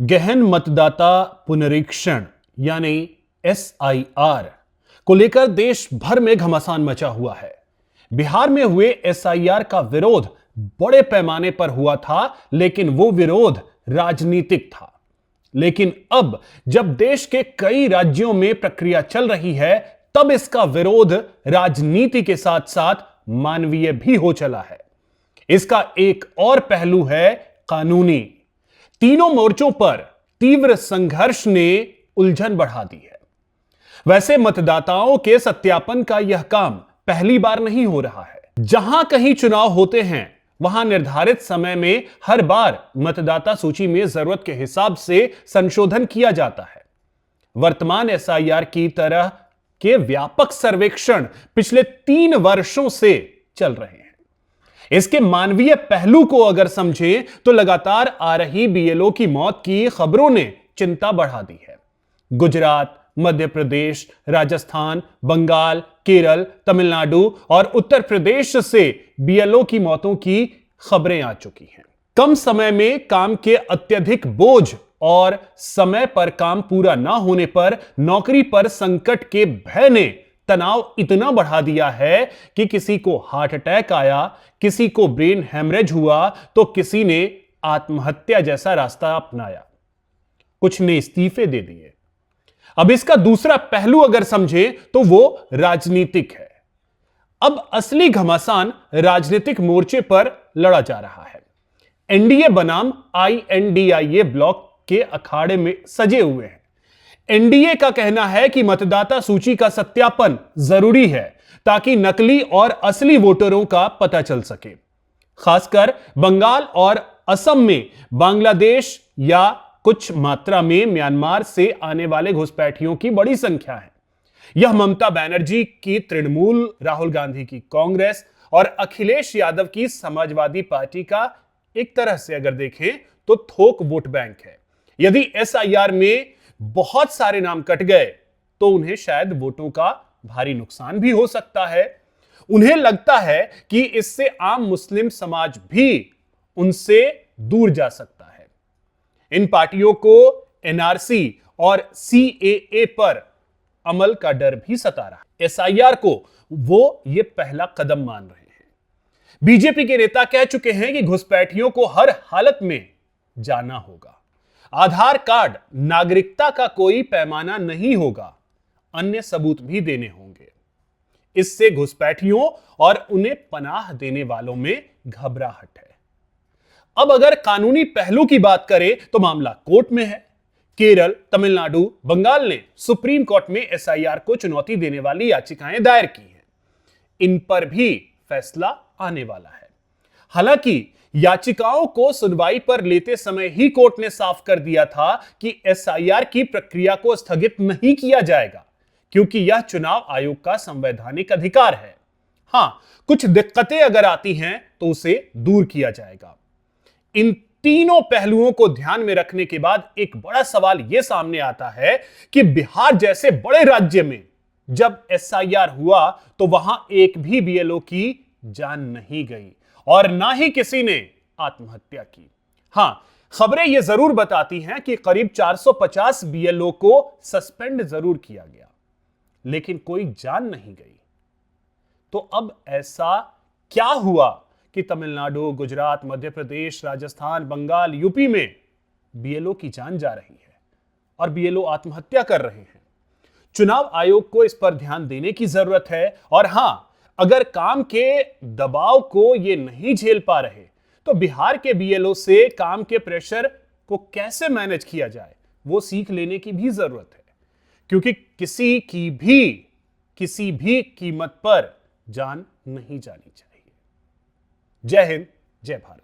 गहन मतदाता पुनरीक्षण यानी एसआईआर को लेकर देश भर में घमासान मचा हुआ है। बिहार में हुए एसआईआर का विरोध बड़े पैमाने पर हुआ था, लेकिन वो विरोध राजनीतिक था। लेकिन अब जब देश के कई राज्यों में प्रक्रिया चल रही है, तब इसका विरोध राजनीति के साथ साथ मानवीय भी हो चला है। इसका एक और पहलू है कानूनी। तीनों मोर्चों पर तीव्र संघर्ष ने उलझन बढ़ा दी है। वैसे मतदाताओं के सत्यापन का यह काम पहली बार नहीं हो रहा है। जहां कहीं चुनाव होते हैं, वहां निर्धारित समय में हर बार मतदाता सूची में जरूरत के हिसाब से संशोधन किया जाता है। वर्तमान एसआईआर की तरह के व्यापक सर्वेक्षण पिछले 3 वर्षों से चल रहे हैं। इसके मानवीय पहलू को अगर समझें तो लगातार आ रही बीएलओ की मौत की खबरों ने चिंता बढ़ा दी है। गुजरात, मध्य प्रदेश, राजस्थान, बंगाल, केरल, तमिलनाडु और उत्तर प्रदेश से बीएलओ की मौतों की खबरें आ चुकी हैं। कम समय में काम के अत्यधिक बोझ और समय पर काम पूरा ना होने पर नौकरी पर संकट के भय ने तनाव इतना बढ़ा दिया है कि किसी को हार्ट अटैक आया, किसी को ब्रेन हेमरेज हुआ, तो किसी ने आत्महत्या जैसा रास्ता अपनाया। कुछ ने इस्तीफे दे दिए। अब इसका दूसरा पहलू अगर समझे तो वो राजनीतिक है। अब असली घमासान राजनीतिक मोर्चे पर लड़ा जा रहा है। एनडीए बनाम आईएनडीआईए ब्लॉक के अखाड़े में सजे हुए हैं। एनडीए का कहना है कि मतदाता सूची का सत्यापन जरूरी है ताकि नकली और असली वोटरों का पता चल सके। खासकर बंगाल और असम में बांग्लादेश या कुछ मात्रा में म्यांमार से आने वाले घुसपैठियों की बड़ी संख्या है। यह ममता बनर्जी की तृणमूल, राहुल गांधी की कांग्रेस और अखिलेश यादव की समाजवादी पार्टी का एक तरह से अगर देखें तो थोक वोट बैंक है। यदि एसआईआर में बहुत सारे नाम कट गए तो उन्हें शायद वोटों का भारी नुकसान भी हो सकता है। उन्हें लगता है कि इससे आम मुस्लिम समाज भी उनसे दूर जा सकता है। इन पार्टियों को एनआरसी और सीएए पर अमल का डर भी सता रहा है। एसआईआर को वो ये पहला कदम मान रहे हैं। बीजेपी के नेता कह चुके हैं कि घुसपैठियों को हर हालत में जाना होगा। आधार कार्ड नागरिकता का कोई पैमाना नहीं होगा, अन्य सबूत भी देने होंगे। इससे घुसपैठियों और उन्हें पनाह देने वालों में घबराहट है। अब अगर कानूनी पहलू की बात करें तो मामला कोर्ट में है। केरल, तमिलनाडु, बंगाल ने सुप्रीम कोर्ट में एसआईआर को चुनौती देने वाली याचिकाएं दायर की हैं। इन पर भी फैसला आने वाला है। हालांकि याचिकाओं को सुनवाई पर लेते समय ही कोर्ट ने साफ कर दिया था कि एसआईआर की प्रक्रिया को स्थगित नहीं किया जाएगा, क्योंकि यह चुनाव आयोग का संवैधानिक अधिकार है। हां, कुछ दिक्कतें अगर आती हैं तो उसे दूर किया जाएगा। इन तीनों पहलुओं को ध्यान में रखने के बाद एक बड़ा सवाल यह सामने आता है कि बिहार जैसे बड़े राज्य में जब एसआईआर हुआ तो वहां एक भी बीएलओ की जान नहीं गई और ना ही किसी ने आत्महत्या की। हां, खबरें यह जरूर बताती हैं कि करीब 450 बीएलओ को सस्पेंड जरूर किया गया, लेकिन कोई जान नहीं गई। तो अब ऐसा क्या हुआ कि तमिलनाडु, गुजरात, मध्य प्रदेश, राजस्थान, बंगाल, यूपी में बीएलओ की जान जा रही है और बीएलओ आत्महत्या कर रहे हैं? चुनाव आयोग को इस पर ध्यान देने की जरूरत है। और हां, अगर काम के दबाव को ये नहीं झेल पा रहे तो बिहार के बीएलओ से काम के प्रेशर को कैसे मैनेज किया जाए, वो सीख लेने की भी जरूरत है, क्योंकि किसी भी कीमत पर जान नहीं जानी चाहिए। जय हिंद, जय भारत।